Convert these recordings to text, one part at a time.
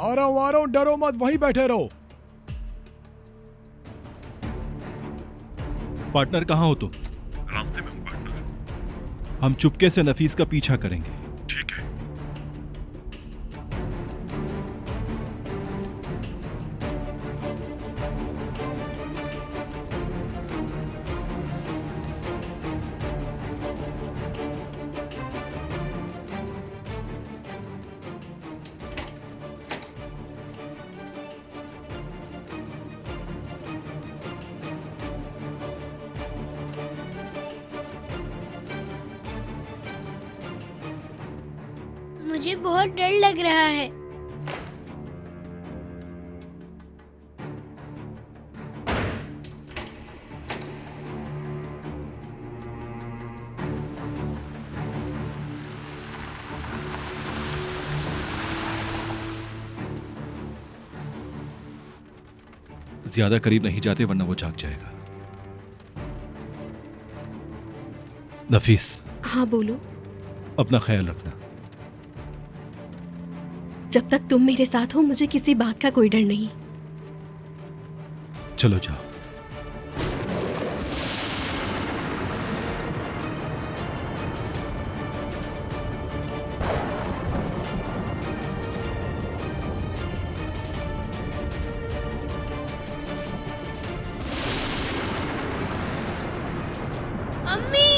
आ रहा हूँ, डरो मत, वहीं बैठे रहो। पार्टनर कहाँ हो तुम? रास्ते में हूँ पार्टनर। हम चुपके से नफीस का पीछा करेंगे। ठीक है। मुझे बहुत डर लग रहा है। ज्यादा करीब नहीं जाते वरना वो जाग जाएगा। नफीस। हाँ बोलो। अपना ख्याल रखना। जब तक तुम मेरे साथ हो मुझे किसी बात का कोई डर नहीं। चलो जाओ। अम्मी!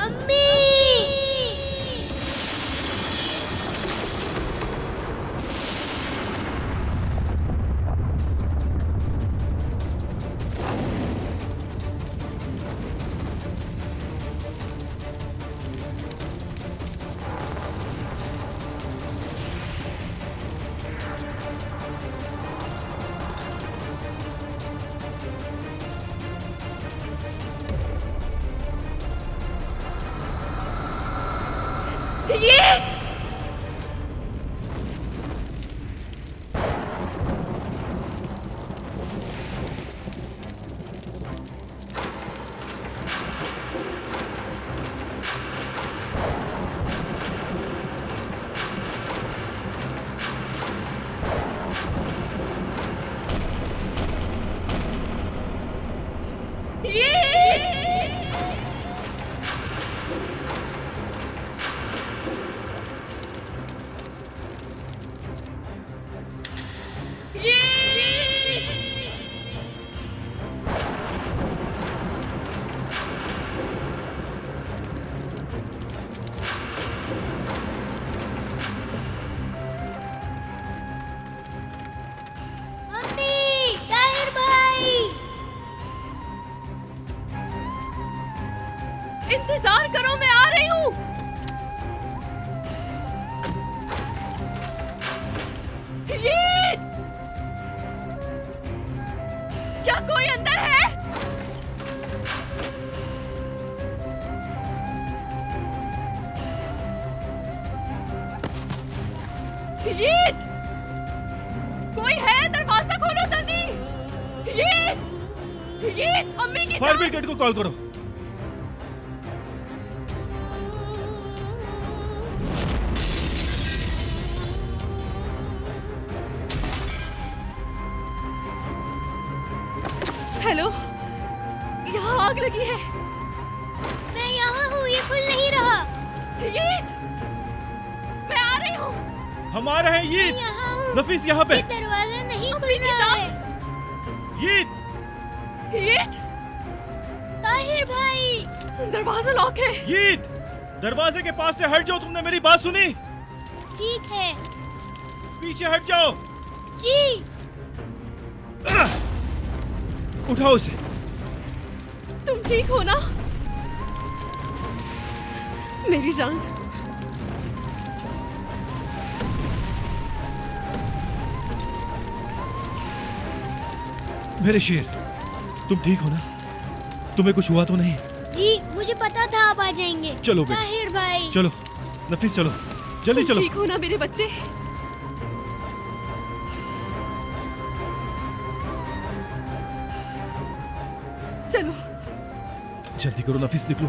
अम्मी! इंतजार करो, मैं आ रही हूँ। ये क्या कोई अंदर है? ये कोई है? दरवाजा खोलो जल्दी। ये अम्मी की फायर ब्रिगेड को कॉल करो। हेलो, यहाँ आग लगी है। मैं यहाँ हूँ, ये खुल नहीं रहा। ये मैं आ रही हूँ। हम आ रहे हैं। मैं ये यहाँ हूँ। नफीस यहाँ पे। ये दरवाजा नहीं खुल अम्मी की रहा जान। है। ये ताहिर भाई! दरवाजा लॉक है। ये दरवाजे के पास से हट जाओ। तुमने मेरी बात सुनी? ठीक है। पीछे हट जाओ। जी। उठाओ उसे। तुम ठीक हो ना मेरी जान? मेरे शेर, तुम ठीक हो ना? तुम्हें कुछ हुआ तो नहीं? जी, मुझे पता था आप आ जाएंगे। चलो बेटा। ताहिर भाई! चलो। नफीस चलो, जल्दी चलो। ठीक हो ना मेरे बच्चे? चलो जल्दी करो नफीस, निकलो।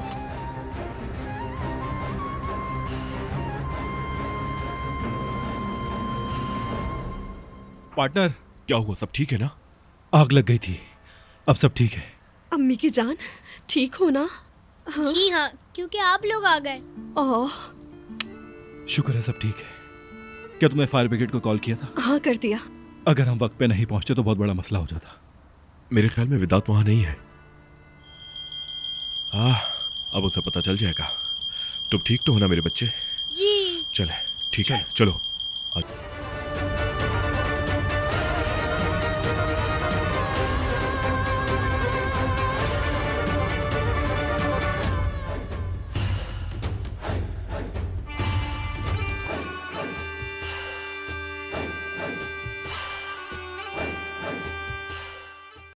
पार्टनर, क्या हुआ, सब ठीक है ना? आग लग गई थी, अब सब ठीक है। अम्मी की जान, ठीक हो ना? हाँ? जी हाँ, क्योंकि आप लोग आ गए। ओह, शुक्र है सब ठीक है। क्या तुमने फायर ब्रिगेड को कॉल किया था? हाँ कर दिया। अगर हम वक्त पे नहीं पहुंचते तो बहुत बड़ा मसला हो जाता। मेरे ख्याल में विदात वहां नहीं है। अब उसे पता चल जाएगा। तुम ठीक तो हो ना मेरे बच्चे? जी। चले, ठीक है, चलो।